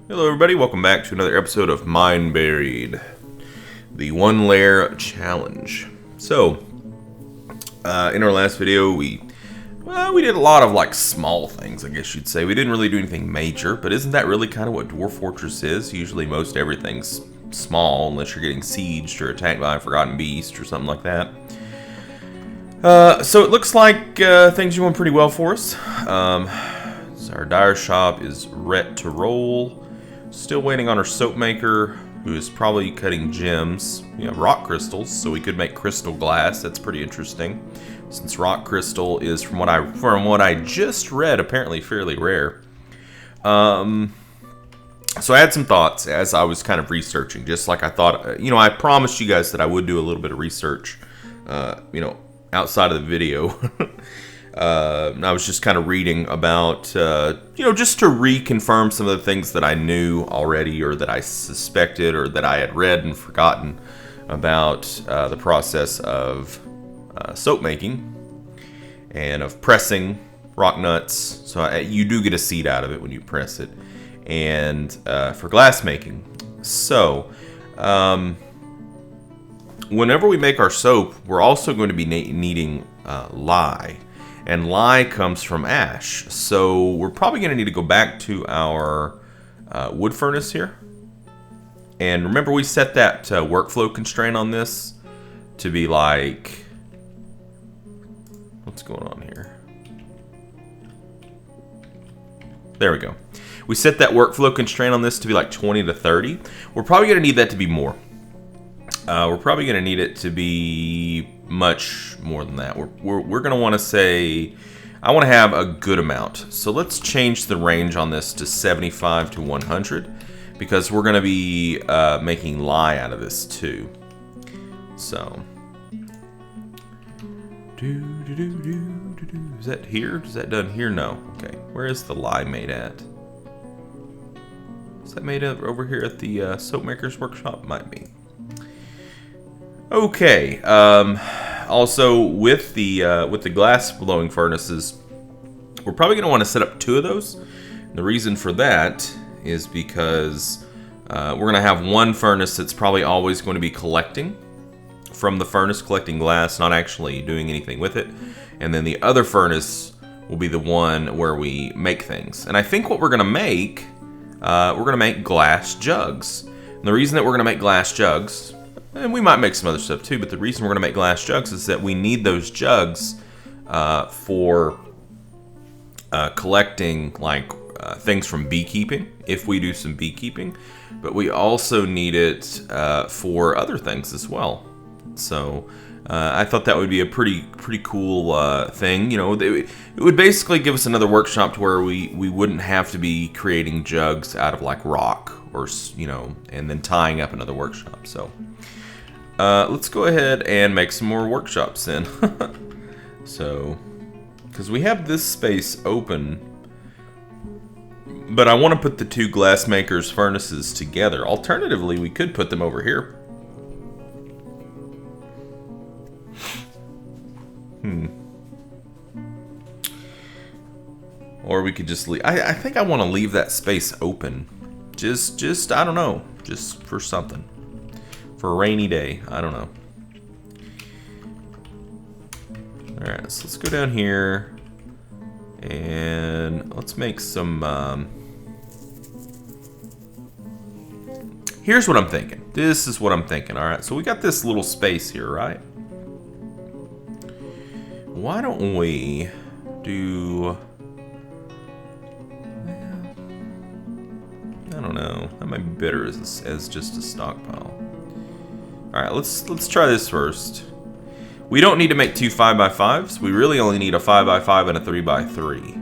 Hello everybody, welcome back to another episode of Mineburied, the one layer challenge. So, in our last video we did a lot of like small things, I guess you'd say. We didn't really do anything major, but isn't that really kind of what Dwarf Fortress is? Usually most everything's small unless you're getting sieged or attacked by a forgotten beast or something like that. So it looks like things are going pretty well for us. So our dyer shop is ready to roll. Still waiting on our soap maker, who is probably cutting gems. We have rock crystals, so we could make crystal glass. That's pretty interesting, since rock crystal is, from what I just read, apparently fairly rare. So I had some thoughts as I was kind of researching, just like I thought. I promised you guys that I would do a little bit of research, outside of the video. I was just kind of reading about, just to reconfirm some of the things that I knew already, or that I suspected, or that I had read and forgotten about the process of soap making and of pressing rock nuts. So you do get a seed out of it when you press it, and for glass making. So whenever we make our soap, we're also going to be needing lye. And lye comes from ash, so we're probably going to need to go back to our wood furnace here. And remember, we set that workflow constraint on this to be like... What's going on here? There we go. We set that workflow constraint on this to be like 20 to 30. We're probably going to need that to be more. We're probably going to need it to be much more than that. We're going to want to say, I want to have a good amount. So let's change the range on this to 75 to 100, because we're going to be making lye out of this too. So, is that here? Is that done here? No. Okay. Where is the lye made at? Is that made up over here at the soap maker's workshop? Might be. Okay. Also, with the glass blowing furnaces, we're probably going to want to set up 2 of those. And the reason for that is because we're going to have one furnace that's probably always going to be collecting from the furnace, collecting glass, not actually doing anything with it. And then the other furnace will be the one where we make things. And I think what we're going to make glass jugs. And the reason that we're going to make glass jugs, and we might make some other stuff too, but the reason we're going to make glass jugs is that we need those jugs for collecting like things from beekeeping, if we do some beekeeping. But we also need it for other things as well. So I thought that would be a pretty cool thing. It would basically give us another workshop to where we wouldn't have to be creating jugs out of like rock, or and then tying up another workshop. So let's go ahead and make some more workshops then. So, because we have this space open, but I want to put the 2 glassmakers furnaces together. Alternatively, we could put them over here. Or we could just leave. I think I want to leave that space open. Just I don't know, just for something. For a rainy day, I don't know. Alright, so let's go down here and let's make some here's what I'm thinking. This is what I'm thinking. Alright, so we got this little space here, right? Why don't we do... I don't know. That might be better as just a stockpile. Alright, let's try this first. We don't need to make 2 5x5s. We really only need a 5x5 and a 3x3.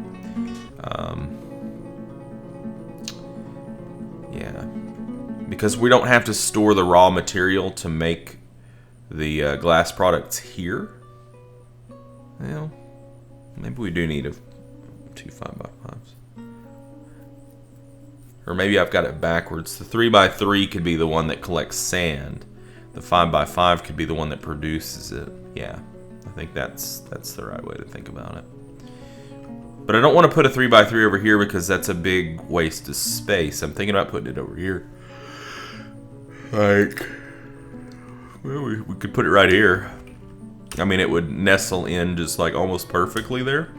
Yeah. Because we don't have to store the raw material to make the glass products here. Well, maybe we do need 2 5x5s. Or maybe I've got it backwards. The 3x3 could be the one that collects sand. The 5x5 could be the one that produces it. Yeah, I think that's the right way to think about it. But I don't want to put a 3x3 over here because that's a big waste of space. I'm thinking about putting it over here. Like, well, we could put it right here. I mean, it would nestle in just like almost perfectly there.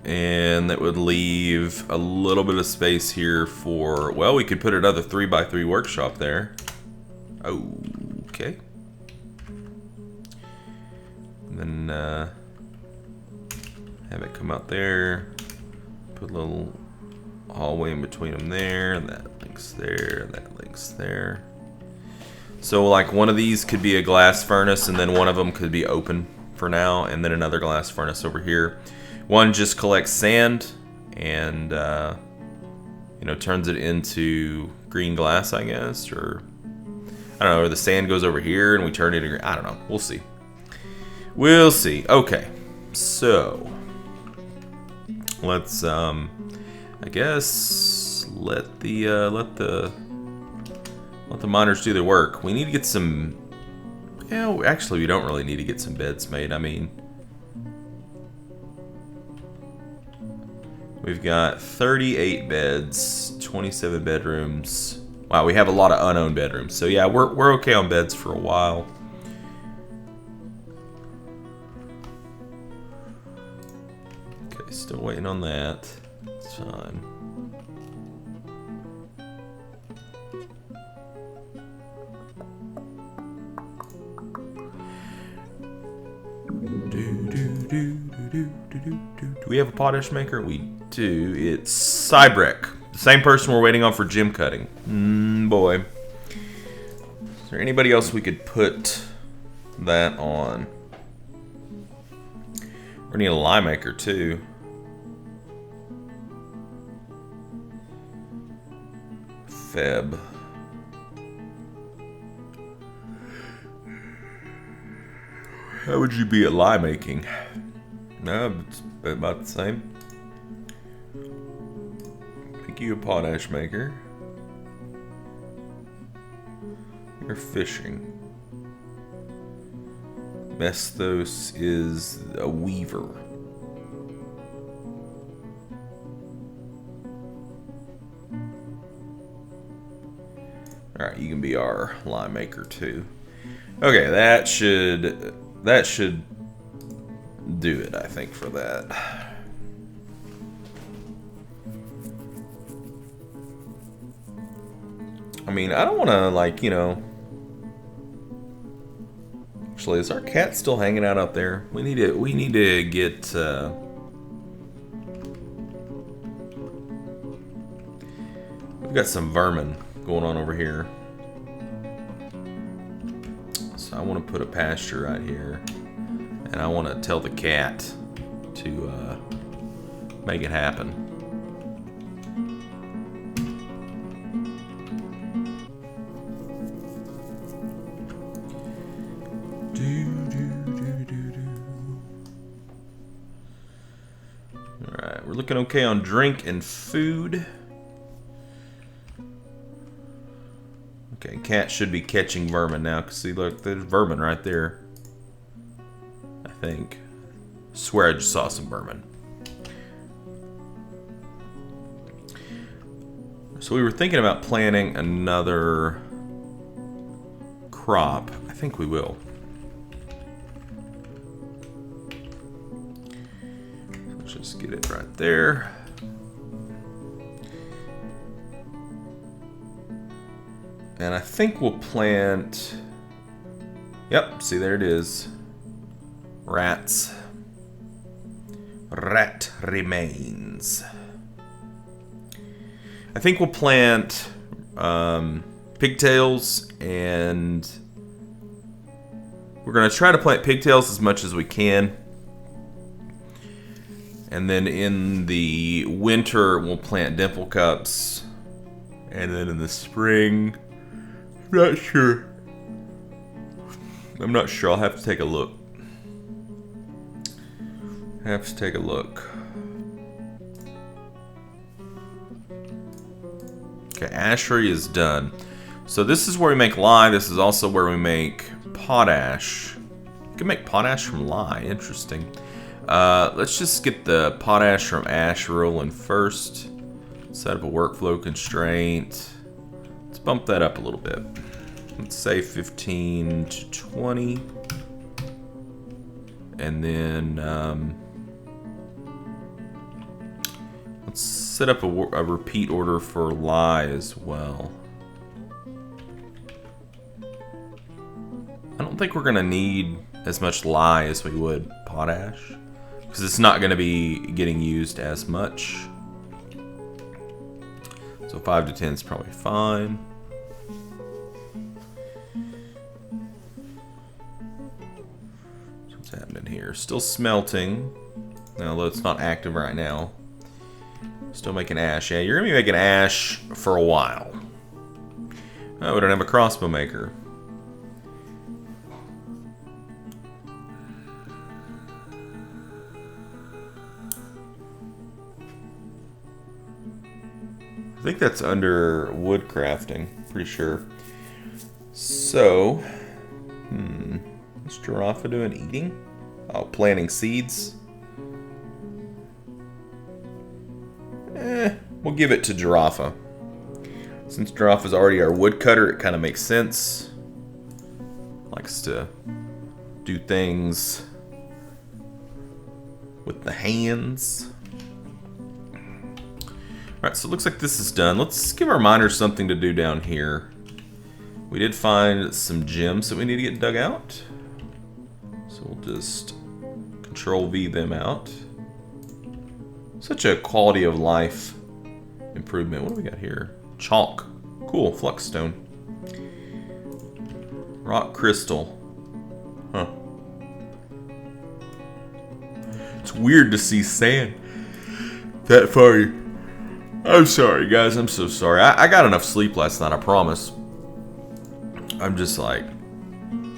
And that would leave a little bit of space here for, well, we could put another 3x3 workshop there. Okay. And then have it come out there. Put a little hallway in between them there. And that links there. That links there. So like one of these could be a glass furnace, and then one of them could be open for now, and then another glass furnace over here. One just collects sand and you know, turns it into green glass, I guess, or I don't know, or the sand goes over here and we turn it into green. I don't know. We'll see. We'll see. Okay, so let's I guess let the miners do their work. We need to get some. Yeah, actually, we don't really need to get some beds made. I mean, we've got 38 beds, 27 bedrooms. Wow, we have a lot of unowned bedrooms. So yeah, we're okay on beds for a while. Okay, still waiting on that. It's fine. Do we have a potash maker? We do. It's Cybrek. The same person we're waiting on for gem cutting. Boy. Is there anybody else we could put that on? We need a lime maker too. Feb. How would you be at lime making? No, it's about the same. Make you a potash maker. You're fishing. Mestos is a weaver. Alright, you can be our lime maker too. Okay, that should do it, I think, for that. I mean, I don't want to, like, you know... Actually, is our cat still hanging out there? We need to get... We've got some vermin going on over here. So I want to put a pasture right here. And I want to tell the cat to make it happen. Alright, we're looking okay on drink and food. Okay, cat should be catching vermin now, because see, look, there's vermin right there. I think. Swear I just saw some vermin. So we were thinking about planting another crop. I think we will. Let's just get it right there. And I think we'll plant... Yep, see, there it is. Rats. Rat remains. I think we'll plant pigtails, and we're going to try to plant pigtails as much as we can. And then in the winter, we'll plant dimple cups. And then in the spring, I'm not sure. I'll have to take a look. Okay, ashery is done. So this is where we make lye. This is also where we make potash. You can make potash from lye. Interesting. Let's just get the potash from ash rolling first. Set up a workflow constraint. Let's bump that up a little bit. Let's say 15 to 20. And then let's set up a repeat order for lye as well. I don't think we're going to need as much lye as we would potash, because it's not going to be getting used as much. So 5 to 10 is probably fine. So what's happening here? Still smelting, although it's not active right now. Still making ash. Yeah, you're going to be making ash for a while. Oh, we don't have a crossbow maker. I think that's under wood crafting, pretty sure. So, what's Giraffe doing? Eating? Oh, planting seeds? We'll give it to Giraffe. Since Giraffe is already our woodcutter, it kind of makes sense. Likes to do things with the hands. Alright, so it looks like this is done. Let's give our miners something to do down here. We did find some gems that we need to get dug out. So we'll just Control V them out. Such a quality of life improvement. What do we got here? Chalk. Cool, Fluxstone. Rock crystal. Huh. It's weird to see sand that far. I'm sorry, guys. I'm so sorry. I got enough sleep last night, I promise. I'm just like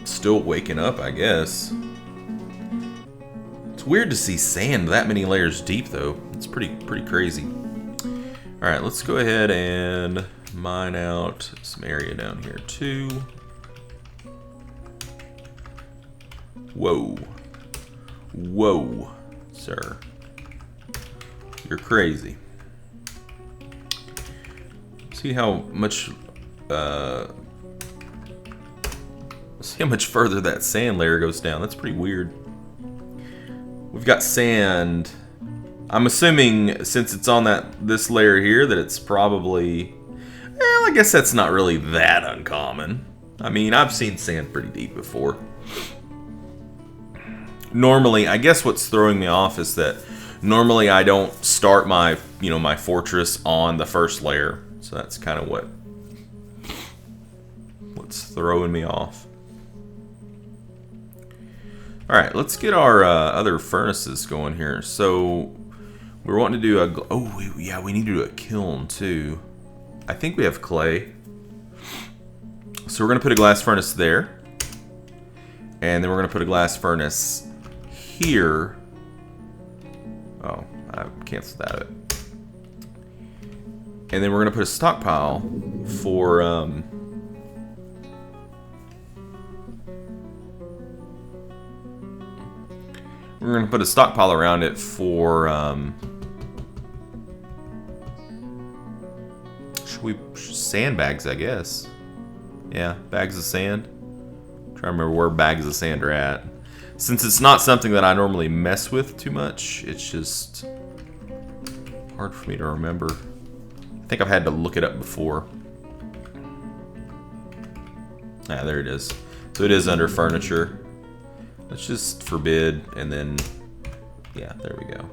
still waking up, I guess. It's weird to see sand that many layers deep, though. It's pretty crazy. All right, let's go ahead and mine out some area down here too. Whoa, whoa, sir, you're crazy. See how much further that sand layer goes down. That's pretty weird. We've got sand. I'm assuming since it's on this layer here that it's probably, well, I guess that's not really that uncommon. I mean, I've seen sand pretty deep before. Normally, I guess what's throwing me off is that normally I don't start my, my fortress on the first layer. So that's kind of what's throwing me off. Alright, let's get our other furnaces going here. So, we're wanting to do a... Oh, yeah, we need to do a kiln, too. I think we have clay. So we're going to put a glass furnace there. And then we're going to put a glass furnace here. Oh, I canceled that. And then we're going to put a stockpile for... we're going to put a stockpile around it for... sandbags, I guess. Yeah, bags of sand. I'm trying to remember where bags of sand are at. Since it's not something that I normally mess with too much, it's just hard for me to remember. I think I've had to look it up before. Ah, there it is. So it is under furniture. Let's just forbid, and then, yeah, there we go.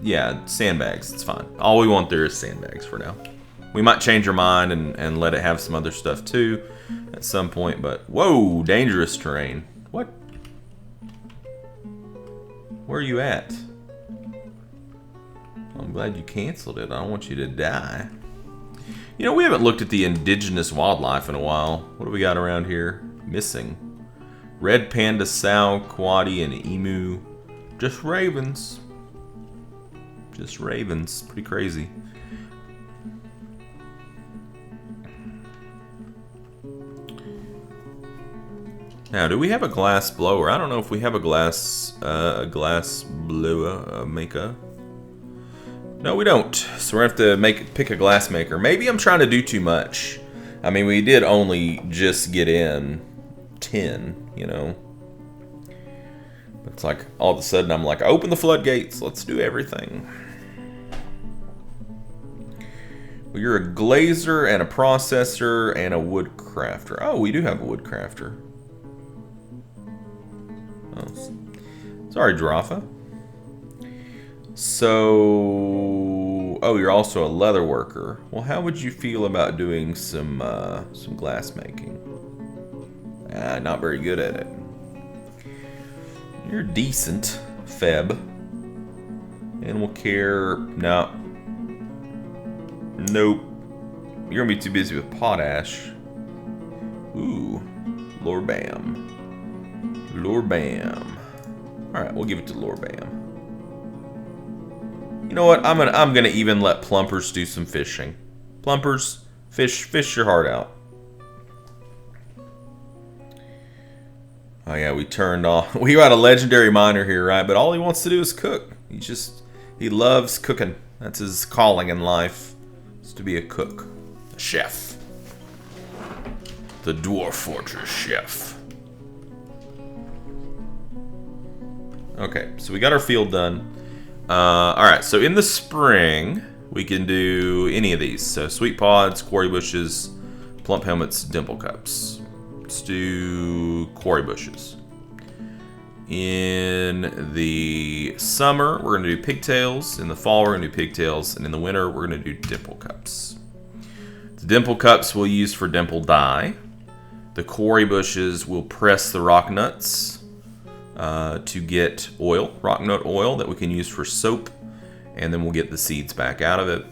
Yeah, sandbags, it's fine. All we want there is sandbags for now. We might change our mind and let it have some other stuff too at some point, but whoa, dangerous terrain. What? Where are you at? I'm glad you canceled it. I don't want you to die. You know, we haven't looked at the indigenous wildlife in a while. What do we got around here? Missing. Red panda, sow, quaddy, and emu. Just ravens. Just ravens. Pretty crazy. Now, do we have a glass blower? I don't know if we have a glass blower maker. No, we don't. So we're gonna have to pick a glass maker. Maybe I'm trying to do too much. I mean, we did only just get in 10, you know. It's like all of a sudden I'm like, open the floodgates. Let's do everything. Well, you're a glazer and a processor and a wood crafter. Oh, we do have a wood crafter. Oh, sorry, Dwarf. So, oh, you're also a leather worker. Well, how would you feel about doing some glass making? Not very good at it. You're decent, Feb. Animal care, no. Nope. You're gonna be too busy with potash. Ooh, Lorbam. Lorbam. Alright, we'll give it to Lorbam. You know what? I'm gonna even let Plumpers do some fishing. Plumpers, fish your heart out. Oh yeah, we turned off. We got a legendary miner here, right? But all he wants to do is cook. He loves cooking. That's his calling in life. Is to be a cook, a chef. The Dwarf Fortress chef. Okay, so we got our field done. Alright, so in the spring, we can do any of these. So sweet pods, quarry bushes, plump helmets, dimple cups. Let's do quarry bushes. In the summer, we're going to do pigtails. In the fall, we're going to do pigtails. And in the winter, we're going to do dimple cups. The dimple cups we'll use for dimple dye. The quarry bushes will press the rock nuts to get oil, rock nut oil that we can use for soap, and then we'll get the seeds back out of it.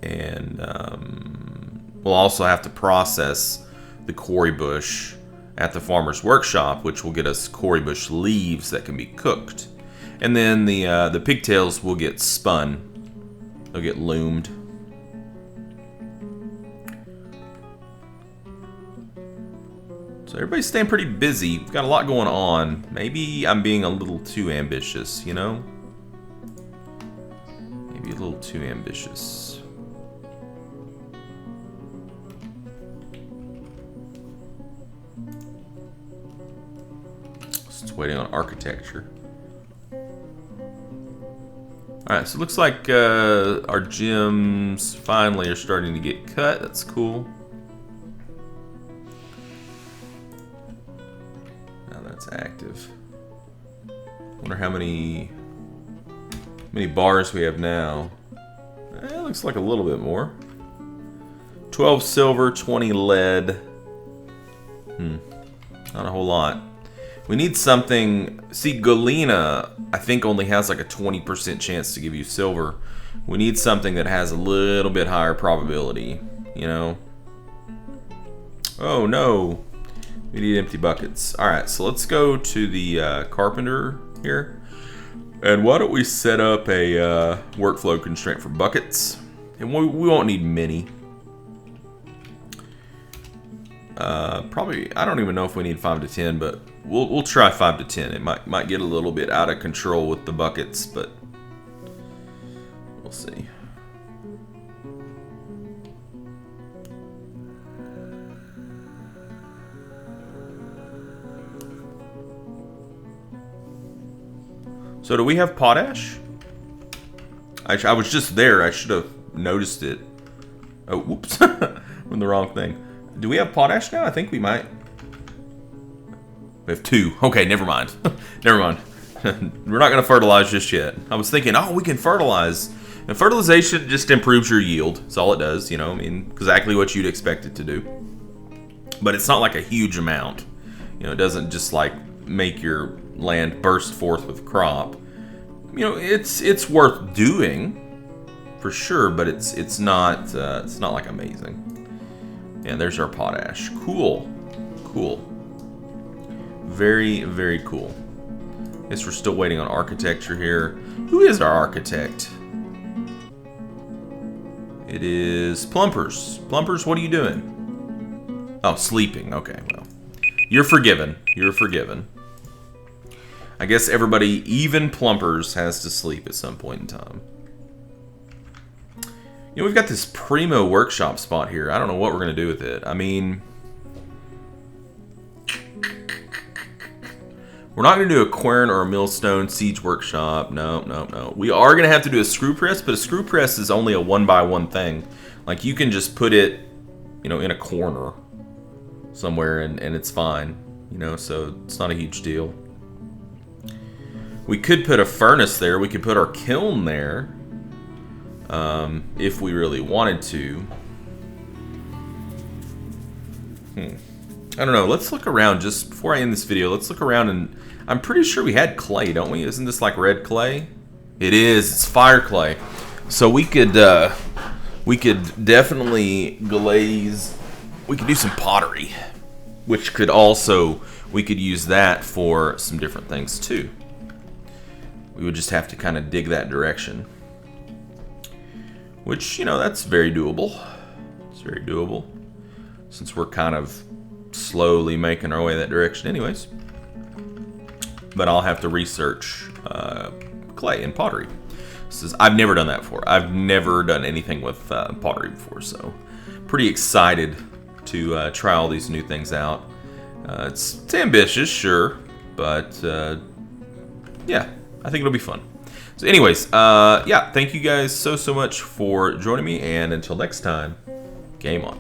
And we'll also have to process the quarry bush at the farmer's workshop, which will get us quarry bush leaves that can be cooked. And then the pigtails will get spun. They'll get loomed. So everybody's staying pretty busy. We've got a lot going on. Maybe I'm being a little too ambitious, you know? Maybe a little too ambitious. Just waiting on architecture. Alright, so it looks like our gems finally are starting to get cut. That's cool. Active. Wonder how many bars we have now. It looks like a little bit more. 12 silver, 20 lead. Not a whole lot. We need something. See, Galena, I think, only has like a 20% chance to give you silver. We need something that has a little bit higher probability, you know? Oh no. We need empty buckets. Alright, so let's go to the carpenter here. And why don't we set up a workflow constraint for buckets. And we won't need many. Probably, I don't even know if we need 5 to 10, but we'll try 5 to 10. It might get a little bit out of control with the buckets, but we'll see. So do we have potash? I was just there. I should have noticed it. Oh, whoops. I'm in the wrong thing. Do we have potash now? I think we might. We have 2. Okay, never mind. Never mind. We're not going to fertilize just yet. I was thinking, oh, we can fertilize. And fertilization just improves your yield. That's all it does, you know. I mean, exactly what you'd expect it to do. But it's not like a huge amount. You know, it doesn't just like make your land burst forth with crop. You know, it's worth doing for sure, but it's not like amazing. And there's our potash. Cool. Very, very cool. Guess we're still waiting on architecture here. Who is our architect? It is Plumpers. Plumpers, what are you doing? Oh, sleeping. Okay, well. You're forgiven. You're forgiven. I guess everybody, even plumpers, has to sleep at some point in time. You know, we've got this primo workshop spot here. I don't know what we're going to do with it. I mean, we're not going to do a quern or a millstone siege workshop. No, no, no. We are going to have to do a screw press, but a screw press is only a 1x1 thing. Like, you can just put it, you know, in a corner somewhere and it's fine. You know, so it's not a huge deal. We could put a furnace there. We could put our kiln there. If we really wanted to. I don't know. Let's look around just before I end this video. Let's look around, and I'm pretty sure we had clay, don't we? Isn't this like red clay? It is. It's fire clay. So we could definitely glaze. We could do some pottery, which could also, we could use that for some different things too. We would just have to kind of dig that direction. Which, you know, that's very doable. It's very doable. Since we're kind of slowly making our way that direction anyways. But I'll have to research clay and pottery. I've never done that before. I've never done anything with pottery before. So, pretty excited to try all these new things out. It's ambitious, sure. But, yeah, I think it'll be fun. So anyways, yeah, thank you guys so much for joining me, and until next time, game on.